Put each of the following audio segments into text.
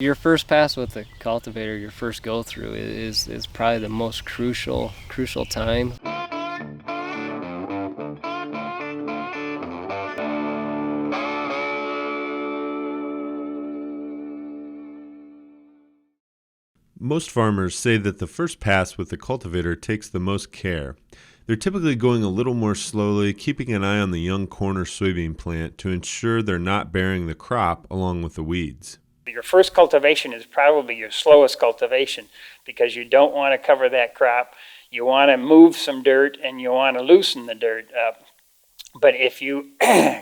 Your first pass with the cultivator, your first go through is probably the most crucial time. Most farmers say that the first pass with the cultivator takes the most care. They're typically going a little more slowly, keeping an eye on the young corn or soybean plant to ensure they're not bearing the crop along with the weeds. Your first cultivation is probably your slowest cultivation because you don't want to cover that crop. You want to move some dirt and you want to loosen the dirt up. But if you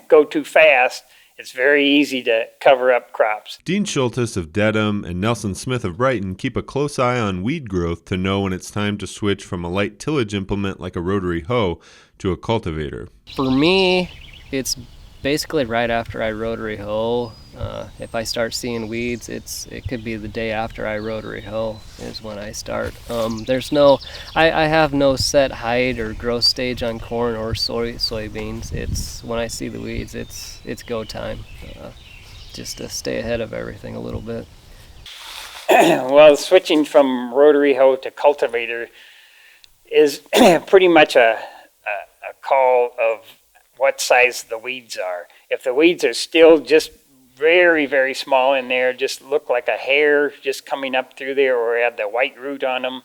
go too fast, it's very easy to cover up crops. Dean Schultes of Dedham and Nelson Smith of Brighton keep a close eye on weed growth to know when it's time to switch from a light tillage implement like a rotary hoe to a cultivator. For me, it's basically right after I rotary hoe. If I start seeing weeds, it could be the day after I rotary hoe is when I start. I have no set height or growth stage on corn or soybeans. It's when I see the weeds, it's go time. Just to stay ahead of everything a little bit. Well, switching from rotary hoe to cultivator is pretty much a call of what size the weeds are. If the weeds are still just very, very small in there, just look like a hair just coming up through there or had the white root on them,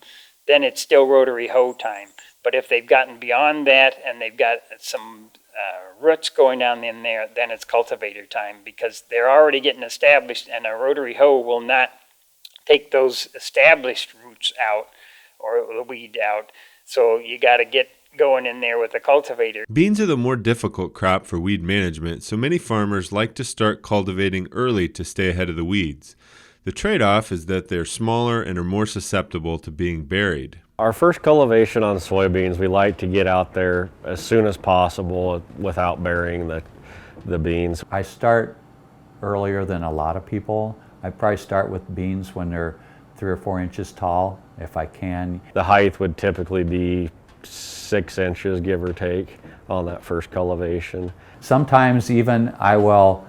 then it's still rotary hoe time. But if they've gotten beyond that and they've got some roots going down in there, then it's cultivator time because they're already getting established, and a rotary hoe will not take those established roots out or the weed out. So you got to get going in there with a cultivator. Beans are the more difficult crop for weed management, so many farmers like to start cultivating early to stay ahead of the weeds. The trade-off is that they're smaller and are more susceptible to being buried. Our first cultivation on soybeans, we like to get out there as soon as possible without burying the beans. I start earlier than a lot of people. I probably start with beans when they're 3 or 4 inches tall, if I can. The height would typically be 6 inches, give or take, on that first cultivation. Sometimes even I will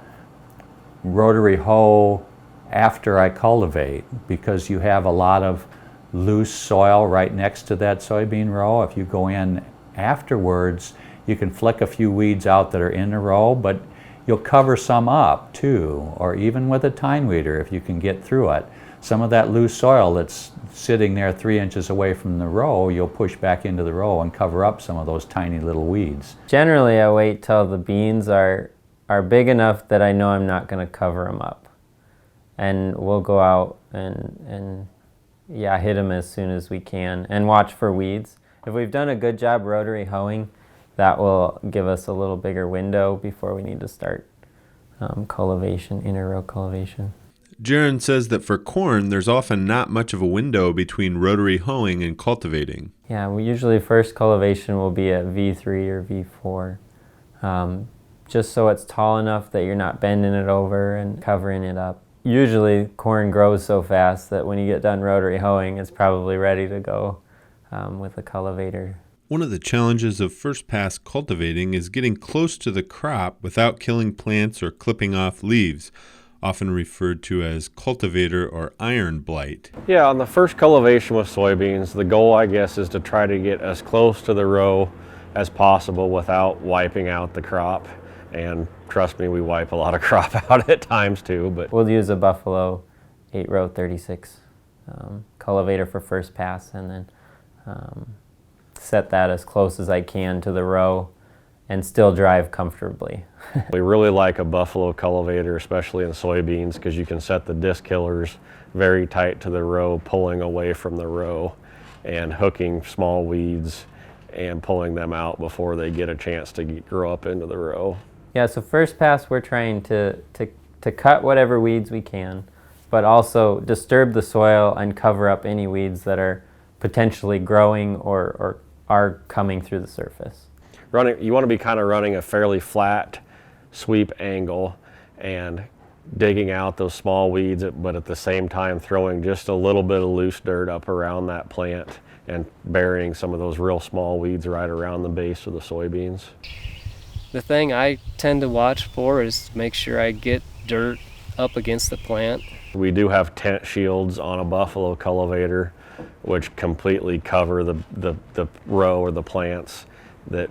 rotary hoe after I cultivate because you have a lot of loose soil right next to that soybean row. If you go in afterwards, you can flick a few weeds out that are in the row, but you'll cover some up too, or even with a tine weeder if you can get through it. Some of that loose soil that's sitting there 3 inches away from the row, you'll push back into the row and cover up some of those tiny little weeds. Generally, I wait till the beans are big enough that I know I'm not going to cover them up. And we'll go out and hit them as soon as we can and watch for weeds. If we've done a good job rotary hoeing, that will give us a little bigger window before we need to start cultivation, inter-row cultivation. Jaron says that for corn, there's often not much of a window between rotary hoeing and cultivating. Yeah, we usually first cultivation will be at V3 or V4, just so it's tall enough that you're not bending it over and covering it up. Usually corn grows so fast that when you get done rotary hoeing, it's probably ready to go with a cultivator. One of the challenges of first pass cultivating is getting close to the crop without killing plants or clipping off leaves, often referred to as cultivator or iron blight. Yeah, on the first cultivation with soybeans, the goal, I guess, is to try to get as close to the row as possible without wiping out the crop. And trust me, we wipe a lot of crop out at times too. But we'll use a Buffalo 8-row 36 cultivator for first pass, and then set that as close as I can to the row and still drive comfortably. We really like a Buffalo cultivator, especially in soybeans, because you can set the disc killers very tight to the row, pulling away from the row and hooking small weeds and pulling them out before they get a chance to grow up into the row. Yeah, so first pass we're trying to cut whatever weeds we can, but also disturb the soil and cover up any weeds that are potentially growing or are coming through the surface. You want to be kind of running a fairly flat sweep angle and digging out those small weeds, but at the same time throwing just a little bit of loose dirt up around that plant and burying some of those real small weeds right around the base of the soybeans. The thing I tend to watch for is make sure I get dirt up against the plant. We do have tent shields on a buffalo cultivator, which completely cover the row or the plants. That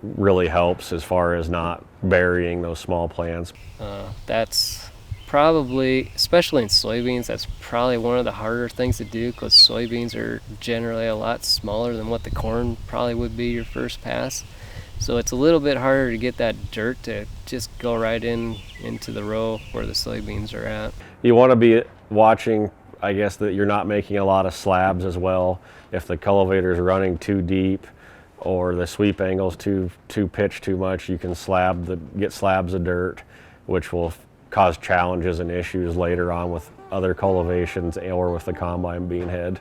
really helps as far as not burying those small plants. That's probably, especially in soybeans, that's probably one of the harder things to do, because soybeans are generally a lot smaller than what the corn probably would be your first pass. So it's a little bit harder to get that dirt to just go right into the row where the soybeans are at. You want to be watching, I guess, that you're not making a lot of slabs as well. If the cultivator is running too deep or the sweep angle's too pitched too much, you can get slabs of dirt, which will cause challenges and issues later on with other cultivations or with the combine bean head.